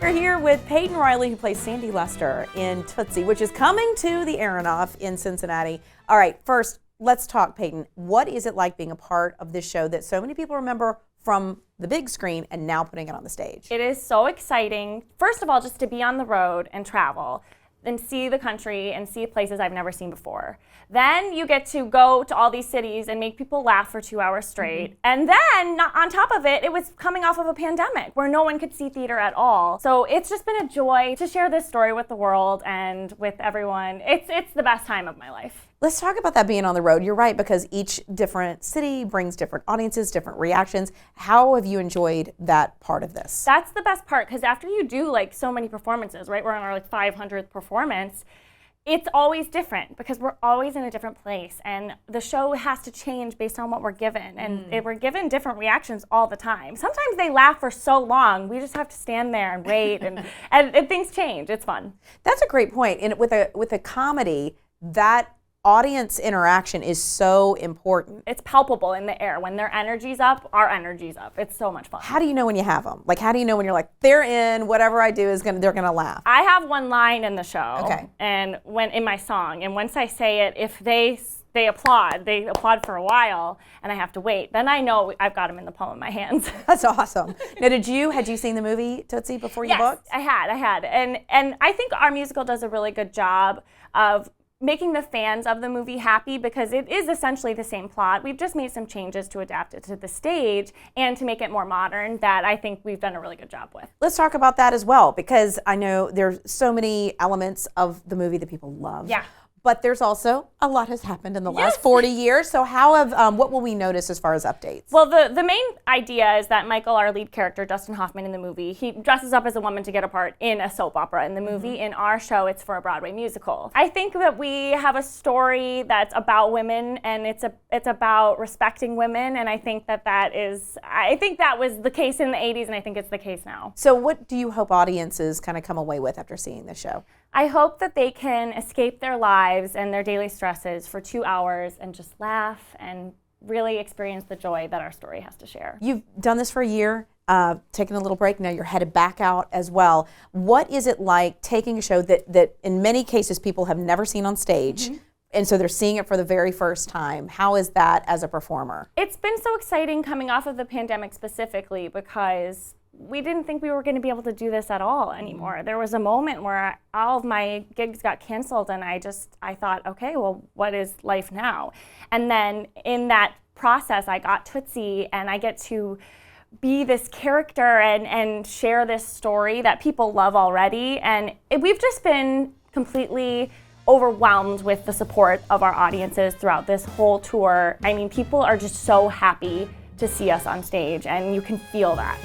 We're here with Payton Reilly, who plays Sandy Lester in Tootsie, which is coming to the Aronoff in Cincinnati. All right, first, let's talk, Payton. What is it like being a part of this show that so many people remember from the big screen and now putting it on the stage? It is so exciting. First of all, just to be on the road and travel and see the country and see places I've never seen before. Then you get to go to all these cities and make people laugh for 2 hours straight. Mm-hmm. And then on top of it, it was coming off of a pandemic where no one could see theater at all. So it's just been a joy to share this story with the world and with everyone. It's the best time of my life. Let's talk about that being on the road. You're right, because each different city brings different audiences, different reactions. How have you enjoyed that part of this? That's the best part, because after you do like so many performances, right? We're on our 500th performance. It's always different because we're always in a different place, and the show has to change based on what we're given, and we're given different reactions all the time. Sometimes they laugh for so long, we just have to stand there and wait, and things change. It's fun. That's a great point. And with a comedy, that audience interaction is so important. It's palpable in the air. When their energy's up, our energy's up. It's so much fun. How do you know when you have them? Like, how do you know when you're like, they're in, whatever I do they're gonna laugh? I have one line in the show, okay, and when in my song, and once I say it, if they applaud for a while, and I have to wait, then I know I've got them in the palm of my hands. That's awesome. Now, had you seen the movie Tootsie before you booked? Yes, I had, and I think our musical does a really good job of making the fans of the movie happy, because it is essentially the same plot. We've just made some changes to adapt it to the stage and to make it more modern that I think we've done a really good job with. Let's talk about that as well, because I know there's so many elements of the movie that people love. Yeah. But there's also a lot has happened in the last 40 years. So what will we notice as far as updates? Well, the main idea is that Michael, our lead character, Dustin Hoffman in the movie, he dresses up as a woman to get a part in a soap opera in the movie. Mm-hmm. In our show, it's for a Broadway musical. I think that we have a story that's about women, and it's about respecting women, and I think that was the case in the 80s, and I think it's the case now. So what do you hope audiences kind of come away with after seeing this show? I hope that they can escape their lives and their daily stresses for 2 hours and just laugh and really experience the joy that our story has to share. You've done this for a year, taking a little break. Now you're headed back out as well. What is it like taking a show that in many cases people have never seen on stage, mm-hmm, and so they're seeing it for the very first time? How is that as a performer? It's been so exciting coming off of the pandemic specifically, because we didn't think we were going to be able to do this at all anymore. There was a moment where all of my gigs got canceled, and I thought, okay, well, what is life now? And then in that process, I got Tootsie, and I get to be this character and share this story that people love already. And we've just been completely overwhelmed with the support of our audiences throughout this whole tour. I mean, people are just so happy to see us on stage, and you can feel that.